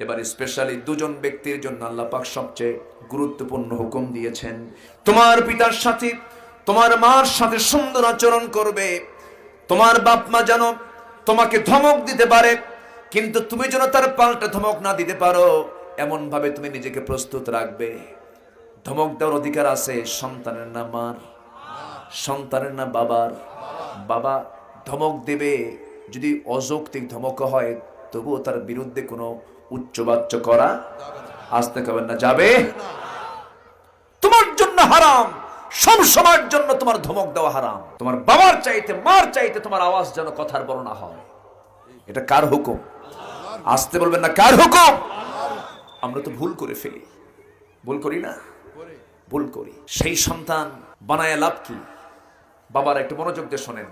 এবার স্পেশালি দুজন ব্যক্তির জন্য আল্লাহ পাক সবচেয়ে গুরুত্বপূর্ণ হুকুম দিয়েছেন। তোমার পিতার সাথে, তোমার মার সাথে সুন্দর আচরণ করবে। তোমার বাপ মা যেন তোমাকে ধমক দিতে পারে, কিন্তু তুমি যেন তার পাল্টা ধমক না দিতে পারো, এমন ভাবে তুমি নিজেকে প্রস্তুত রাখবে। ধমক দেওয়ার অধিকার আছে সন্তানের না মার, সন্তানের না বাবার। বাবা ধমক দেবে, যদি অযৌক্তিক ধমক হয় তবুও তার বিরুদ্ধে কোনো উচ্চবাচ্য করা, আসতে কবেন না, যাবে। তোমার জন্য হারাম, সব সময়ের জন্য তোমার ধমক দেওয়া হারাম। তোমার বাবার চাইতে, মার চাইতে তোমার আওয়াজ যেন কথার বড় না হয়। এটা কার হুকুম? আসতে বলবেন না, কার হুকুম? আমরা তো ভুল করে ফেলি, ভুল করি না? ভুল করি। সেই সন্তান বানায় লাভ কি? বাবার একটু মনোযোগ দিয়ে শোনেন।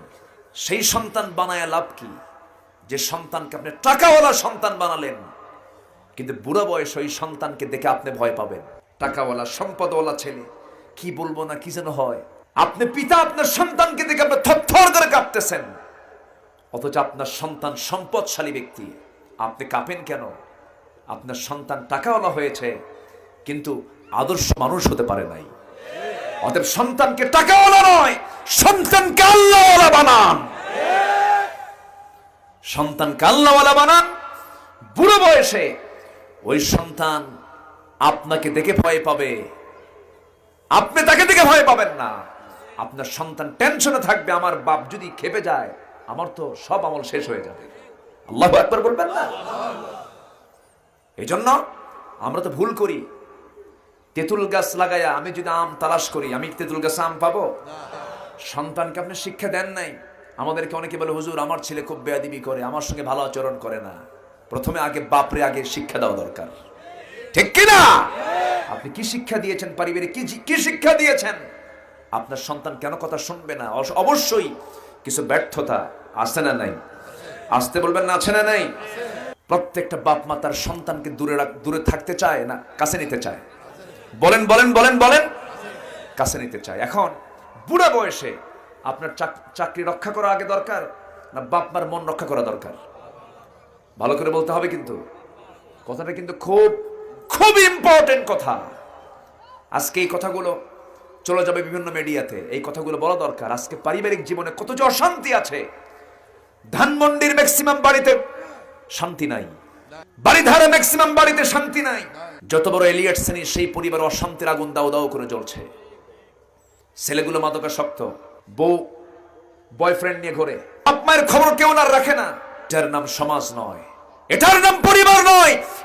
সেই সন্তান বানায় লাভ কি? যে সন্তানকে আপনি টাকাওয়ালা সন্তান বানালেন, কিন্তু বুড়া বয়স ওই সন্তানকে দেখে আপনি ভয় পাবেন। টাকাওয়ালা সম্পদওয়ালা ছেলে, কি বলবো না কি যেন হয়। আপনি পিতা, আপনার সন্তানকে দেখে আপনি থরথর করে কাঁপতেছেন, অথচ আপনার সন্তান সম্পদশালী ব্যক্তি। আপনি কাঁপেন কেন? আপনার সন্তান টাকাওয়ালা হয়েছে, কিন্তু আদর্শ মানুষ হতে পারে নাই। অতএব সন্তানকে টাকাওয়ালা নয়, সন্তানকে আল্লাহওয়ালা বানান। সন্তানকে আল্লাহওয়ালা বানান। বুড়ো বয়সে ওই সন্তান আপনাকে দেখে ভয় পাবে, আপনি তাকে দেখে ভয় পাবেন না। আপনার সন্তান টেনশনে থাকবে, আমার বাপ যদি খেপে যায় আমার তো সব আমল শেষ হয়ে যাবে। আল্লাহু আকবার বলবেন না? এই জন্য আমরা তো ভুল করি। তেঁতুল গাছ লাগায়া আমি যদি আম তালাশ করি, আমি তেঁতুল গাছে আম পাবো? সন্তানকে আপনি শিক্ষা দেন নাই। আমাদেরকে অনেকে বলে, হুজুর আমার ছেলে খুব বেয়াদবি করে, আমার সঙ্গে ভালো আচরণ করে না। প্রথমে আগে বাপরে আগে শিক্ষা দেওয়া দরকার, ঠিক কিনা? আপনি কি শিক্ষা দিয়েছেন? পারিবারিক কি শিক্ষা দিয়েছেন? আপনার সন্তান কেন কথা শুনবে না? অবশ্যই কিছু ব্যর্থতা আছে না নাই? আসতে বলবেন না, আছে না নাই? প্রত্যেকটা বাপ মা তার সন্তানকে দূরে থাকতে চায় না কাছে নিতে চায়? বলেন বলেন বলেন বলেন, কাছে নিতে চায়। এখন বুড়া বয়সে আপনার চাকরি রক্ষা করা আগে দরকার না বাপ মার মন রক্ষা করা দরকার? ভালো করে বলতে হবে কিন্তু, কথাটা কিন্তু খুব খুব ইম্পর্টেন্ট কথা। আজকে এই কথাগুলো চলে যাবে বিভিন্ন মিডিয়াতে, এই কথাগুলো বলা দরকার। আজকে পারিবারিক জীবনে কত যে অশান্তি আছে। ধানমন্ডির ম্যাক্সিমাম বাড়িতে শান্তি নাই, বাড়িধারা ম্যাক্সিমাম বাড়িতে শান্তি নাই। যত বড় এলিয়েট শ্রেণী, সেই পরিবার অশান্তির আগুন দাও দাও করে জ্বলছে। ছেলেগুলো মাদকাসক্ত, বউ বয়ফ্রেন্ড নিয়ে ঘোরে, বাপ মায়ের খবর কেউ না রাখে না। এটার নাম সমাজ নয়, এটার নাম পরিবার নয়,